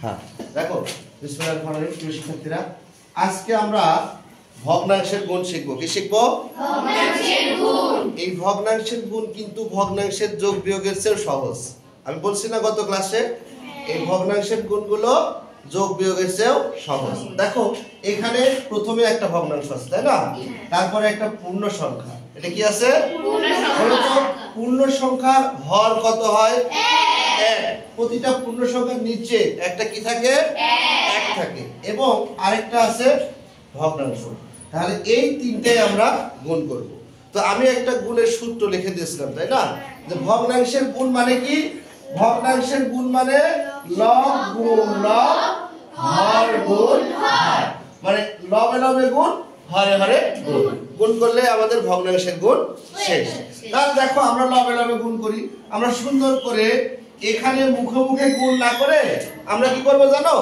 হ্যাঁ দেখো বিসমিল্লাহির রহমানির রহিম। প্রিয় শিক্ষার্থীরা, আজকে আমরা ভগ্নাংশের গুণ শিখবো। কি শিখবো? ভগ্নাংশের গুণ। এই ভগ্নাংশের গুণ কিন্তু ভগ্নাংশের যোগ বিয়োগের চেয়ে সহজ। আমি বলছি না গত ক্লাসে, এই ভগ্নাংশের গুণগুলো যোগ বিয়োগের চেয়েও সহজ। দেখো এখানে প্রথমে একটা ভগ্নাংশ আছে, তাই না? তারপরে একটা পূর্ণ সংখ্যা। এটা কি আছে? পূর্ণ সংখ্যার হর কত হয়? 1। প্রতিটা পূর্ণ সংখ্যার নিচে একটা কি থাকে? 1 থাকে। এবং আরেকটা আছে ভগ্নাংশ। তাহলে এই তিনটাই আমরা গুণ করব। তো আমি একটা গুণের সূত্র লিখে দিয়েছিলাম, তাই না? যে ভগ্নাংশের গুণ মানে কি? ভগ্নাংশের গুণ মানে লব গুণ লব, হর গুণ হর। মানে লবে লবে গুণ, হরে হরে গুণ। গুণ করলে আমাদের ভগ্নাংশের গুণ শেষ। তাহলে দেখো আমরা লবে লবে গুণ করি। আমরা সুন্দর করে এখানে মুখে মুখে গুণ না করে আমরা কি করব জানো?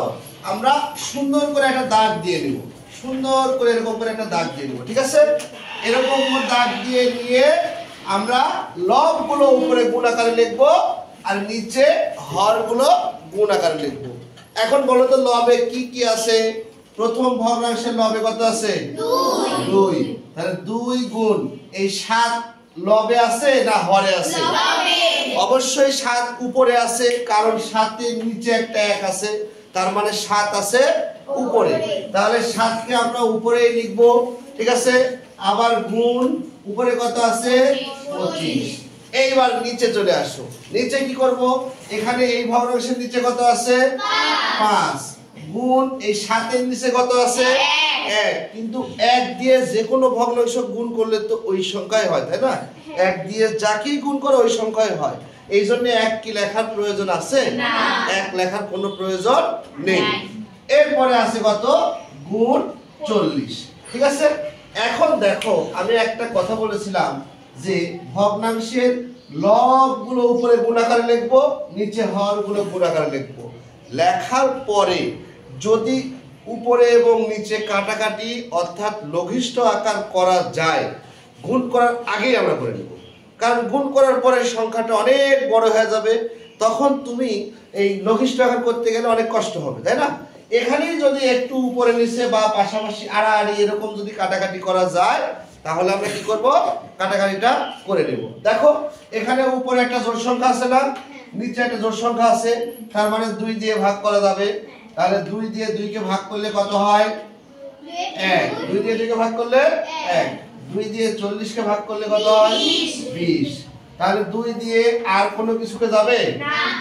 আমরা সুন্দর করে একটা দাগ দিয়ে নিব। সুন্দর করে এরকম করে একটা দাগ দিয়ে নিব, ঠিক আছে? এরকম দাগ দিয়ে নিয়ে আমরা লবগুলো উপরে গুণ আকারে লিখব আর নিচে হরগুলো গুণ আকারে লিখব। এখন বলো তো লবে কি কি আছে? প্রথম ভগ্নাংশের লবে কত আছে? 2। তাহলে 2 গুণ এই 7 লবে আছে না হরে আছে? অবশ্যই 7 উপরে আছে, কারণ 7 এর নিচে একটা 1 আছে, তার মানে 7 আছে উপরে। তাহলে 7 কে আমরা উপরেই লিখব, ঠিক আছে? আবার গুণ উপরে কত আছে? 25। এইবার নিচে চলে আসো। নিচে কি করব? এখানে এই ভগ্নাংশের নিচে কত আছে? 5 গুণ এই 7 এর নিচে কত আছে? 1। কিন্তু 1 দিয়ে যে কোনো ভগ্নাংশ গুণ করলে তো ওই সংখ্যাই হয়, তাই না? 1 দিয়ে যাকেই গুণ করো ওই সংখ্যাই হয়। এই জন্য 1 কি লেখার প্রয়োজন আছে? না, 1 লেখার কোনো প্রয়োজন নেই। এরপরে আছে কত? গুণ 40, ঠিক আছে? এখন দেখো আমি একটা কথা বলেছিলাম যে ভগ্নাংশের লবগুলো উপরে গুণ আকারে লিখবো, নিচে হরগুলো গুণ আকারে লিখবো। লেখার পরে যদি উপরে এবং নিচে কাটাকাটি অর্থাৎ লঘিষ্ঠ আকার করা যায়, গুণ করার আগেই আমরা করে নেব। কারণ গুণ করার পরে সংখ্যাটা অনেক বড় হয়ে যাবে, তখন তুমি এই লঘিষ্ঠ আকার করতে গেলে অনেক কষ্ট হবে, তাই না? এখানেই যদি একটু উপরে নিচে বা পাশাপাশি আড়াআড়ি এরকম যদি কাটাকাটি করা যায়, তাহলে আমরা কি করব? কাটাকাটিটা করে নেব। দেখো এখানে উপরে একটা জোড় সংখ্যা আছে না, নিচে একটা জোড় সংখ্যা আছে, তার মানে 2 দিয়ে ভাগ করা যাবে। তাহলে 2 দিয়ে 2 কে ভাগ করলে কত হয়? 1। 2 দিয়ে 2 কে ভাগ করলে 1। 2 দিয়ে 40 কে ভাগ করলে কত হয়? 20। তাহলে 2 দিয়ে আর কোনো কিছুকে যাবে?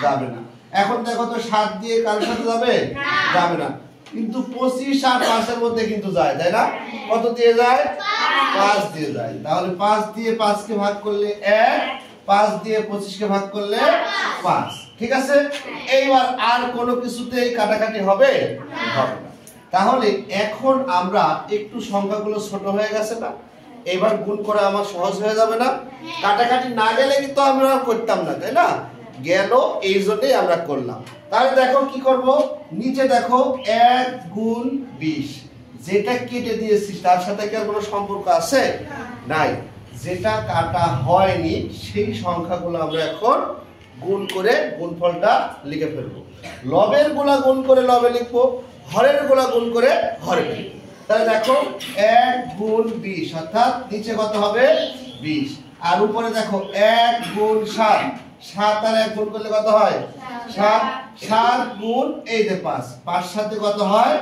যাবে না। এখন দেখো তো 7 দিয়ে কার সাথে যাবে? যাবে না। কিন্তু 25 আর 5 এর মধ্যে কিন্তু যায়, তাই না? কত দিয়ে যায়? 5 দিয়ে যায়। তাহলে 5 দিয়ে 5 কে ভাগ করলে 1, 5 দিয়ে 25 কে ভাগ করলে 5, ঠিক আছে? এইবার আর কোনো কিছুতেই কাটাকাটি হবে? হবে না। তাহলে এখন আমরা একটু সংখ্যাগুলো ছোট হয়ে গেছে না, এবার গুণ করা আমার সহজ হয়ে যাবে না? কাটাকাটি না গেলে কিন্তু আমরা করতাম না, তাই না? গেল, এই জন্যই আমরা করলাম। তাহলে দেখো কি করব? নিচে দেখো 1 গুণ 20, যেটা কেটে দিয়েছি তার সাথে কি আর কোনো সম্পর্ক আছে? নাই। যেটা কাটা হয়নি সেই সংখ্যাগুলো আমরা এখন গুণ করে গুণফলটা লিখে ফেলবো। লবের গুলা গুণ করে লবে লিখবো, হরের গুলা গুণ করে হরে লিখবো। তাহলে দেখো 1 গুণ 20 অর্থাৎ নিচে কত হবে? 20। আর উপরে দেখো 1 গুণ 7, 7 আর 1 গুণ করলে কত হয়? 7। 7 গুণ এই যে 5, 5 সাথে কত হয়?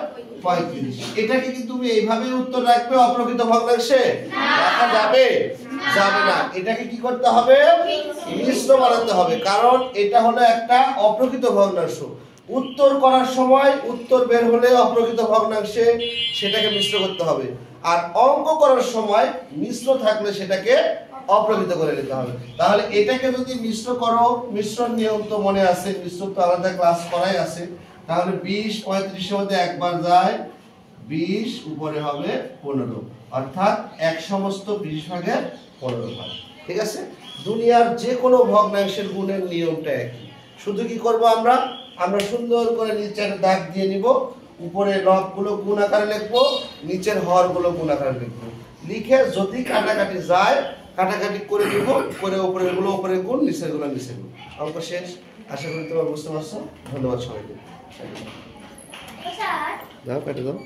35। এটাকে কি তুমি এইভাবেই উত্তর রাখবে অপ্রকৃত ভগ্নাংশে? রাখা যাবে? যাবে না। এটাকে কি করতে হবে? মিশ্র বানাতে হবে, কারণ এটা হলো একটা অপ্রকৃত ভগ্নাংশ। উত্তর করার সময় উত্তর বের হলে অপ্রকৃত ভগ্নাংশে সেটাকে মিশ্র করতে হবে, আর অঙ্ক করার সময় মিশ্র থাকলে সেটাকে অপ্রকৃত করে নিতে হবে। তাহলে এটাকে যদি মিশ্র করো, মিশ্রণ নিয়ম তো মনে আছে, মিশ্র তো আলাদা ক্লাস করাই আছে। তাহলে 20 35 এর মধ্যে একবার যায়, 20 উপরে হবে 15, অর্থাৎ 1 সমস্ত 20 ভাগের 15 ভাগ, ঠিক আছে? দুনিয়ার যে কোনো ভগ্নাংশের গুণের নিয়মটা একই। শুধু কি করব আমরা? আমরা সুন্দর করে নিচে একটা দাগ দিয়ে নিব, উপরে লবগুলো গুণ আকারে লিখবো, নিচের হরগুলো গুণ আকারে লিখবো। লিখে যদি কাটাকাটি যায় কাটাকাটি করে নিব, করে উপরের গুলো উপরে গুণ, নিচের গুলো নিচে গুণ। অঙ্ক শেষ। আশা করি তোমরা বুঝতে পারছো। ধন্যবাদ সবাইকে। দাও কেটে দাও।